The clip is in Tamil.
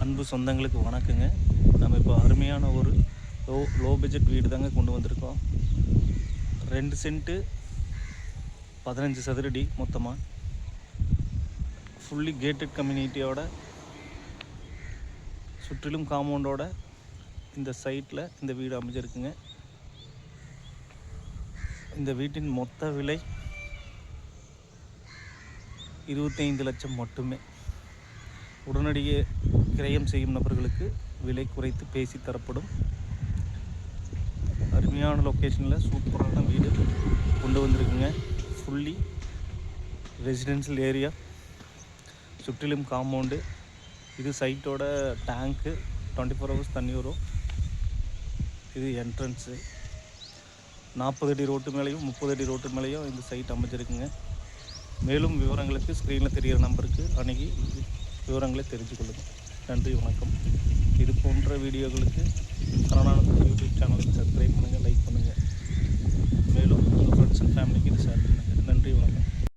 அன்பு சொந்தங்களுக்கு வணக்கங்க. நம்ம இப்போ அருமையான ஒரு லோ பட்ஜெட் வீடு தாங்க கொண்டு வந்திருக்கோம். 2 சென்ட்டு 15 சதுரடி மொத்தமாக ஃபுல்லி கேட்டட் கம்யூனிட்டியோட சுற்றிலும் காம்பவுண்டோட இந்த சைட்டில் இந்த வீடு அமைஞ்சிருக்குங்க. இந்த வீட்டின் மொத்த விலை 25 லட்சம் மட்டுமே. உடனடியே கிரயம் செய்யும் நபர்களுக்கு விலை குறைத்து பேசி தரப்படும். அருமையான லொக்கேஷனில் சூப்பரான வீடு கொண்டு வந்திருக்குங்க. ஃபுல்லி ரெசிடென்ஷியல் ஏரியா, சுற்றிலும் காம்பவுண்டு. இது சைட்டோட டேங்க்கு, 24 ஹவர்ஸ் தண்ணி வரும். இது என்ட்ரன்ஸு. 40 அடி ரோட்டு மேலேயும் 30 அடி ரோட்டு மேலேயும் இந்த சைட் அமைஞ்சிருக்குங்க. மேலும் விவரங்களுக்கு ஸ்க்ரீனில் தெரிகிற நம்பருக்கு அணுகி விவரங்களை தெரிஞ்சு கொள்ளுங்கள். நன்றி, வணக்கம். இது போன்ற வீடியோகளுக்கு சரவணானந்தம் யூடியூப் சேனலுக்கு சப்ஸ்கிரைப் பண்ணுங்கள், லைக் பண்ணுங்கள். மேலும் உங்கள் ஃப்ரெண்ட்ஸ் அண்ட் ஃபேமிலிக்கு இது ஷேர் பண்ணுங்கள். நன்றி, வணக்கம்.